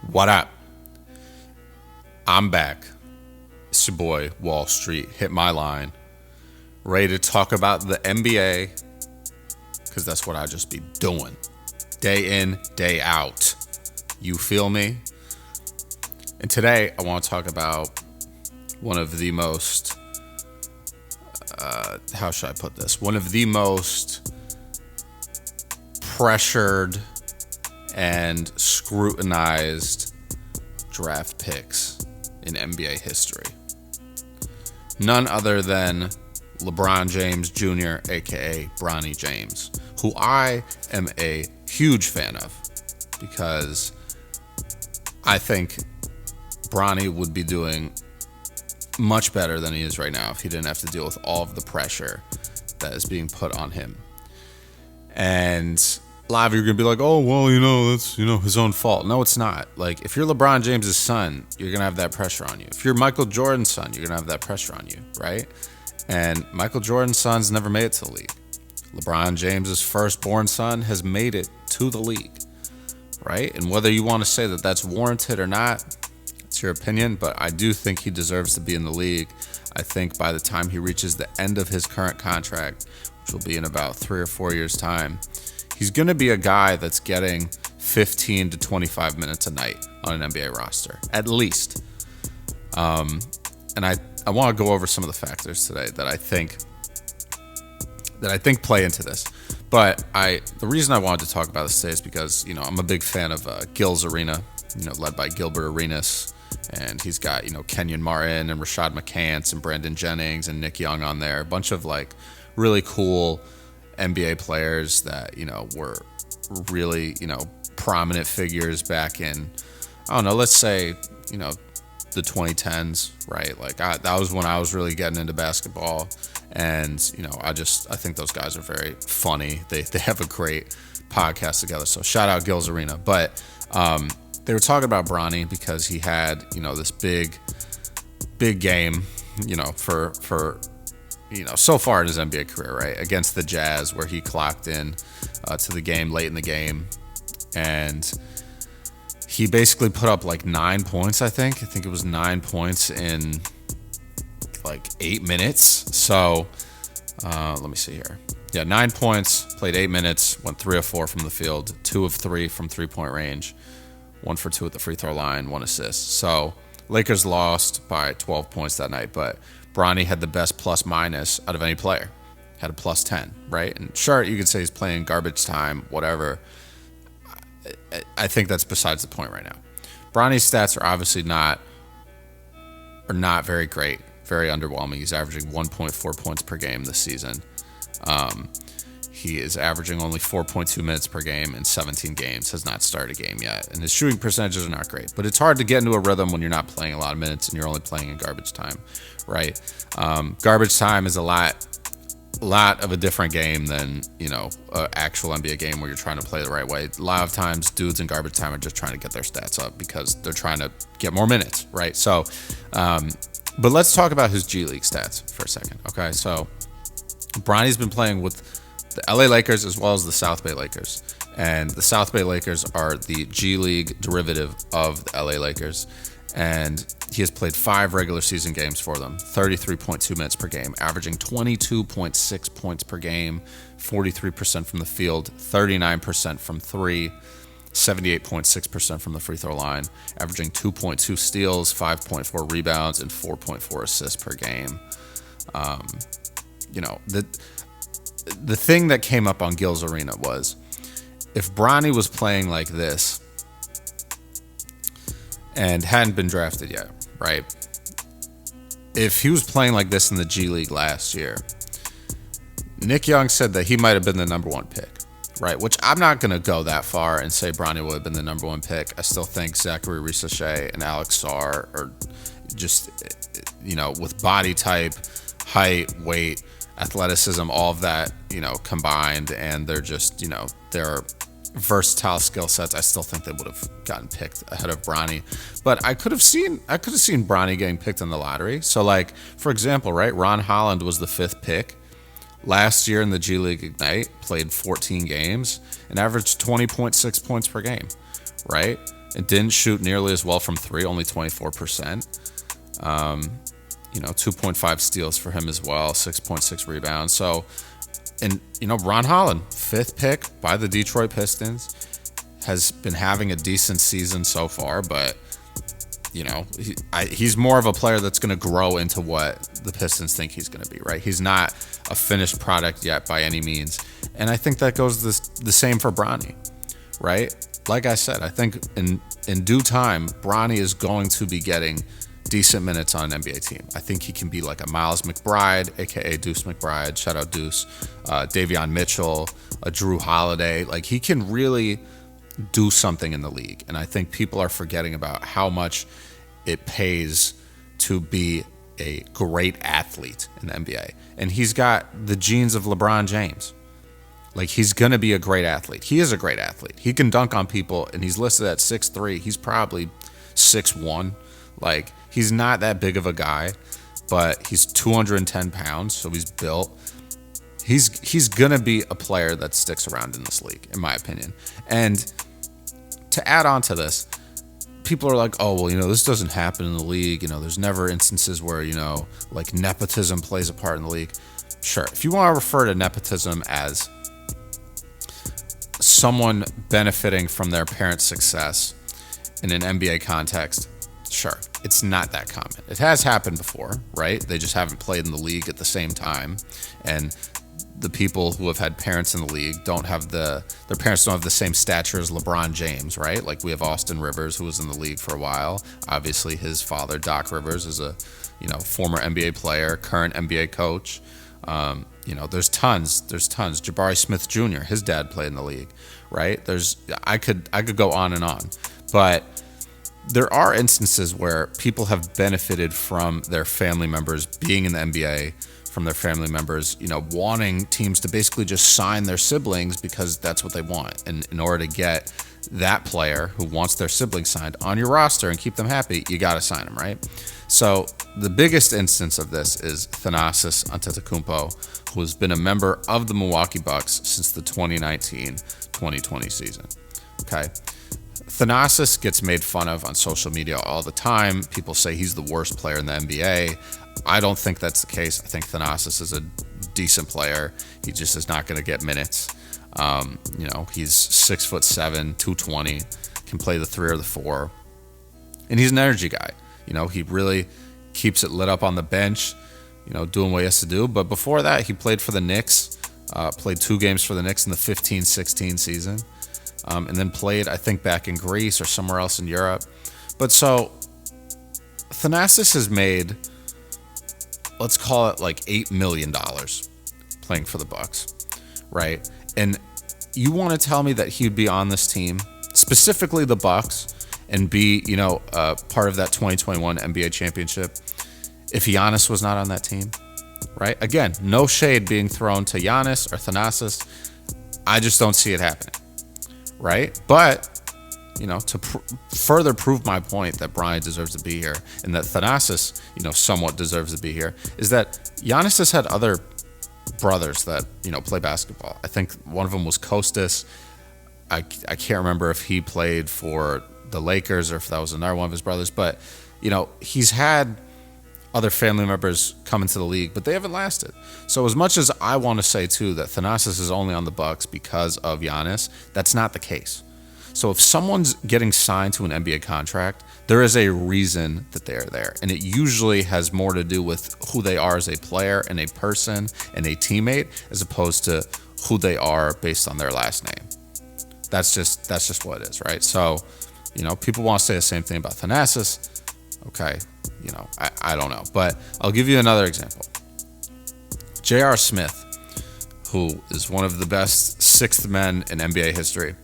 What up? I'm back. It's your boy, Wall Street. Hit my line. Ready to talk about the NBA, because that's what I just be doing. Day in, day out. You feel me? And today, I want to talk about one of the most, how should I put this? One of the most pressured and scrutinized draft picks in NBA history. None other than LeBron James Jr., aka Bronny James, who I am a huge fan of because I think Bronny would be doing much better than he is right now if he didn't have to deal with all of the pressure that is being put on him. And a lot of you are going to be like, oh, well, that's, his own fault. No, it's not. Like, if you're LeBron James' son, you're going to have that pressure on you. If you're Michael Jordan's son, you're going to have that pressure on you, right? And Michael Jordan's son's never made it to the league. LeBron James' firstborn son has made it to the league, right? And whether you want to say that that's warranted or not, it's your opinion, but I do think he deserves to be in the league. I think by the time he reaches the end of his current contract, which will be in about 3 or 4 years' time, he's going to be a guy that's getting 15 to 25 minutes a night on an NBA roster, at least. And I want to go over some of the factors today that I think play into this. But the reason I wanted to talk about this today is because, I'm a big fan of Gil's Arena, led by Gilbert Arenas. And he's got, Kenyon Martin and Rashad McCants and Brandon Jennings and Nick Young on there. A bunch of, really cool NBA players that, were really, prominent figures back in, I don't know, let's say, the 2010s, right? That was when I was really getting into basketball. And, I think those guys are very funny. They have a great podcast together. So shout out Gil's Arena. But they were talking about Bronny because he had, this big game, for so far in his NBA career, right? Against the Jazz, where he clocked in to the game late in the game. And he basically put up 9 points, I think. I think it was 9 points in 8 minutes. So let me see here. Yeah, 9 points, played 8 minutes, went 3 of 4 from the field, 2 of 3 from 3-point range, 1 for 2 at the free throw line, 1 assist. So Lakers lost by 12 points that night, but Bronny had the best plus minus out of any player. Had a plus 10, right? And sure, you could say he's playing garbage time, whatever. I think that's besides the point right now. Bronny's stats are obviously not very great, very underwhelming. He's averaging 1.4 points per game this season. He is averaging only 4.2 minutes per game in 17 games, has not started a game yet. And his shooting percentages are not great. But it's hard to get into a rhythm when you're not playing a lot of minutes and you're only playing in garbage time, right? Garbage time is a lot of a different game than, an actual NBA game where you're trying to play the right way. A lot of times, dudes in garbage time are just trying to get their stats up because they're trying to get more minutes, right? So, but let's talk about his G League stats for a second, okay? So, Bronny's been playing with the LA Lakers as well as the South Bay Lakers. And the South Bay Lakers are the G League derivative of the LA Lakers. And he has played 5 regular season games for them, 33.2 minutes per game, averaging 22.6 points per game, 43% from the field, 39% from 3, 78.6% from the free throw line, averaging 2.2 steals, 5.4 rebounds, and 4.4 assists per game. The thing that came up on Gil's Arena was if Bronny was playing like this and hadn't been drafted yet, right? If he was playing like this in the G League last year, Nick Young said that he might have been the number 1 pick, right? Which I'm not going to go that far and say Bronny would have been the number 1 pick. I still think Zachary Risachet and Alex Sarr are just, with body type, height, weight, athleticism, all of that, combined, and they're just, they're versatile skill sets. I still think they would have gotten picked ahead of Bronny, but I could have seen Bronny getting picked in the lottery. So, for example, right, Ron Holland was the 5th pick last year in the G League Ignite, played 14 games and averaged 20.6 points per game, right? It didn't shoot nearly as well from three, only 24%. 2.5 steals for him as well, 6.6 rebounds. So, and, Ron Holland, 5th pick by the Detroit Pistons, has been having a decent season so far, but, he's more of a player that's going to grow into what the Pistons think he's going to be, right? He's not a finished product yet by any means. And I think that goes the same for Bronny, right? Like I said, I think in due time, Bronny is going to be getting decent minutes on an NBA team. I think he can be like a Miles McBride, aka Deuce McBride, shout out Deuce, Davion Mitchell, a Drew Holiday. Like, he can really do something in the league. And I think people are forgetting about how much it pays to be a great athlete in the NBA. And he's got the genes of LeBron James. Like, he's going to be a great athlete. He is a great athlete. He can dunk on people, and he's listed at 6'3". He's probably 6'1". Like, he's not that big of a guy, but he's 210 pounds, so he's built. He's going to be a player that sticks around in this league, in my opinion. And to add on to this, people are like, oh, well, this doesn't happen in the league. There's never instances where, like nepotism plays a part in the league. Sure. If you want to refer to nepotism as someone benefiting from their parents' success in an NBA context, sure. It's not that common. It has happened before, right? They just haven't played in the league at the same time. And the people who have had parents in the league their parents don't have the same stature as LeBron James, right? Like, we have Austin Rivers, who was in the league for a while. Obviously, his father, Doc Rivers, is a, former NBA player, current NBA coach. There's tons. Jabari Smith Jr., his dad played in the league, right? I could go on and on, but there are instances where people have benefited from their family members being in the NBA, from their family members, wanting teams to basically just sign their siblings because that's what they want. And in order to get that player who wants their siblings signed on your roster and keep them happy, you got to sign them, right? So the biggest instance of this is Thanasis Antetokounmpo, who has been a member of the Milwaukee Bucks since the 2019-2020 season. Okay. Thanasis gets made fun of on social media all the time. People say he's the worst player in the NBA. I don't think that's the case. I think Thanasis is a decent player. He just is not going to get minutes. He's 6'7", 220, can play the 3 or the 4, and he's an energy guy. He really keeps it lit up on the bench, doing what he has to do. But before that, he played for the Knicks, played 2 games for the Knicks in the 15-16 season, and then played, I think, back in Greece or somewhere else in Europe. But so Thanasis has made, let's call it like $8 million playing for the Bucks, right? And you want to tell me that he'd be on this team, specifically the Bucks, and be, part of that 2021 NBA championship if Giannis was not on that team, right? Again, no shade being thrown to Giannis or Thanasis. I just don't see it happening, right? But, to further prove my point that Bronny deserves to be here and that Thanasis, somewhat deserves to be here, is that Giannis has had other brothers that, play basketball. I think one of them was Kostas. I can't remember if he played for the Lakers or if that was another one of his brothers, but he's had other family members come into the league, but they haven't lasted. So as much as I want to say too that Thanasis is only on the Bucks because of Giannis, that's not the case. So if someone's getting signed to an NBA contract, there is a reason that they are there, and it usually has more to do with who they are as a player and a person and a teammate, as opposed to who they are based on their last name. That's just what it is, right? So, people want to say the same thing about Thanasis. Okay, I don't know. But I'll give you another example. J.R. Smith, who is one of the best sixth men in NBA history,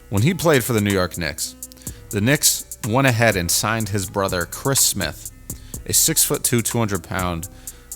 when he played for the New York Knicks, the Knicks went ahead and signed his brother Chris Smith, a 6'2", 200-pound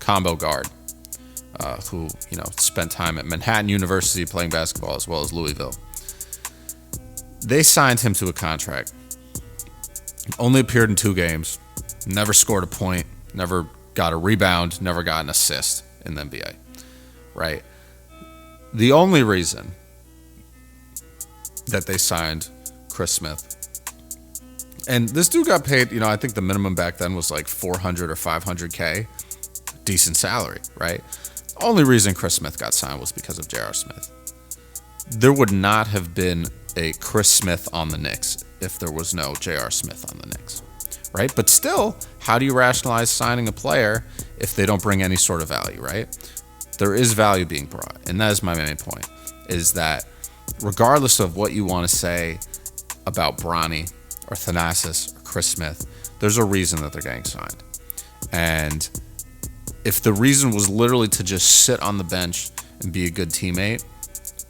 combo guard, who spent time at Manhattan University playing basketball as well as Louisville. They signed him to a contract. Only appeared in 2 games, never scored a point, never got a rebound, never got an assist in the NBA, right? The only reason that they signed Chris Smith And this dude got paid, I think the minimum back then was like 400 or 500K. Decent salary, right? Only reason Chris Smith got signed was because of J.R. Smith. There would not have been a Chris Smith on the Knicks if there was no J.R. Smith on the Knicks, right? But still, how do you rationalize signing a player if they don't bring any sort of value, right? There is value being brought, and that is my main point, is that regardless of what you want to say about Bronny or Thanasis or Chris Smith, there's a reason that they're getting signed. And if the reason was literally to just sit on the bench and be a good teammate,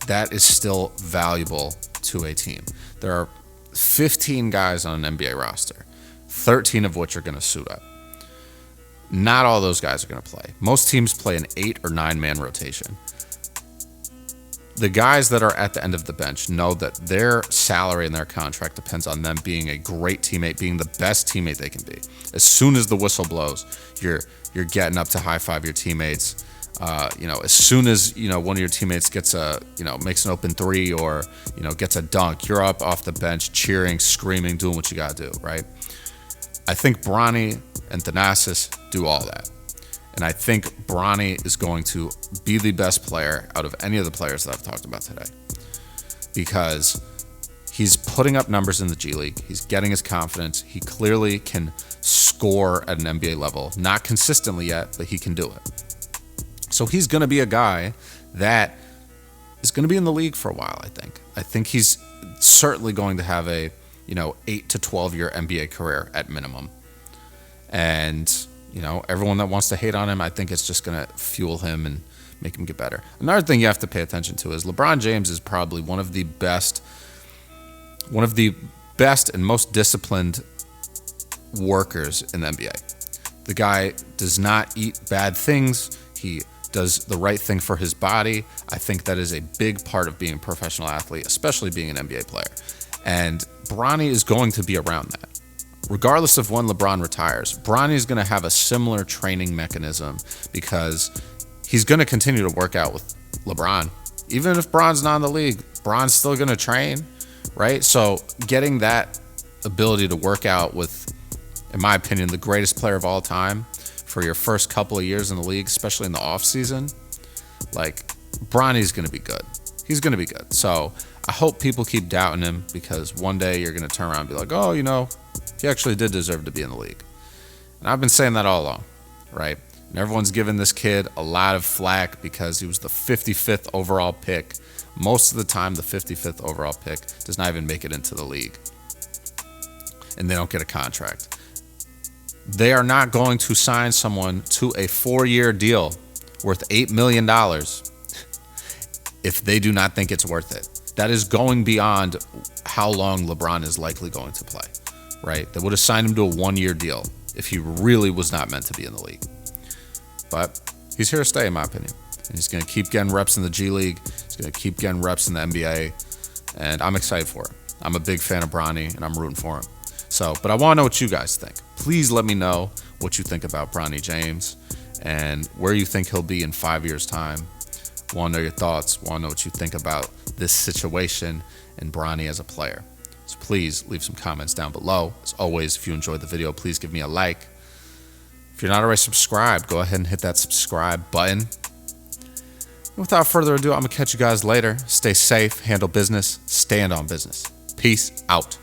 that is still valuable to a team. There are 15 guys on an NBA roster, 13 of which are going to suit up. Not all those guys are going to play. Most teams play an 8 or 9-man rotation. The guys that are at the end of the bench know that their salary and their contract depends on them being a great teammate, being the best teammate they can be. As soon as the whistle blows, you're getting up to high five your teammates. As soon as one of your teammates gets makes an open three or gets a dunk, you're up off the bench cheering, screaming, doing what you gotta do, right? I think Bronny and Thanasis do all that. And I think Bronny is going to be the best player out of any of the players that I've talked about today, because he's putting up numbers in the G League. He's getting his confidence. He clearly can score at an NBA level. Not consistently yet, but he can do it. So he's going to be a guy that is going to be in the league for a while, I think. I think he's certainly going to have a 8 to 12 year NBA career at minimum. And everyone that wants to hate on him, I think it's just going to fuel him and make him get better. Another thing you have to pay attention to is LeBron James is probably one of the best and most disciplined workers in the NBA. The guy does not eat bad things. He does the right thing for his body. I think that is a big part of being a professional athlete, especially being an NBA player. And Bronny is going to be around that. Regardless of when LeBron retires, Bronny is going to have a similar training mechanism because he's going to continue to work out with LeBron. Even if Bron's not in the league, Bron's still going to train, right? So getting that ability to work out with, in my opinion, the greatest player of all time for your first couple of years in the league, especially in the offseason, like, Bronny's going to be good. He's going to be good. So I hope people keep doubting him, because one day you're going to turn around and be like, oh, he actually did deserve to be in the league. And I've been saying that all along, right? And everyone's given this kid a lot of flack because he was the 55th overall pick. Most of the time, the 55th overall pick does not even make it into the league. And they don't get a contract. They are not going to sign someone to a 4-year deal worth $8 million if they do not think it's worth it. That is going beyond how long LeBron is likely going to play, right? They would have signed him to a 1-year deal if he really was not meant to be in the league. But he's here to stay, in my opinion. And he's going to keep getting reps in the G League. He's going to keep getting reps in the NBA. And I'm excited for it. I'm a big fan of Bronny, and I'm rooting for him. But I want to know what you guys think. Please let me know what you think about Bronny James and where you think he'll be in 5 years' time. Want to know your thoughts. Want to know what you think about this situation and Bronny as a player. So please leave some comments down below. As always, if you enjoyed the video, please give me a like. If you're not already subscribed, go ahead and hit that subscribe button. And without further ado, I'm going to catch you guys later. Stay safe, handle business, stand on business. Peace out.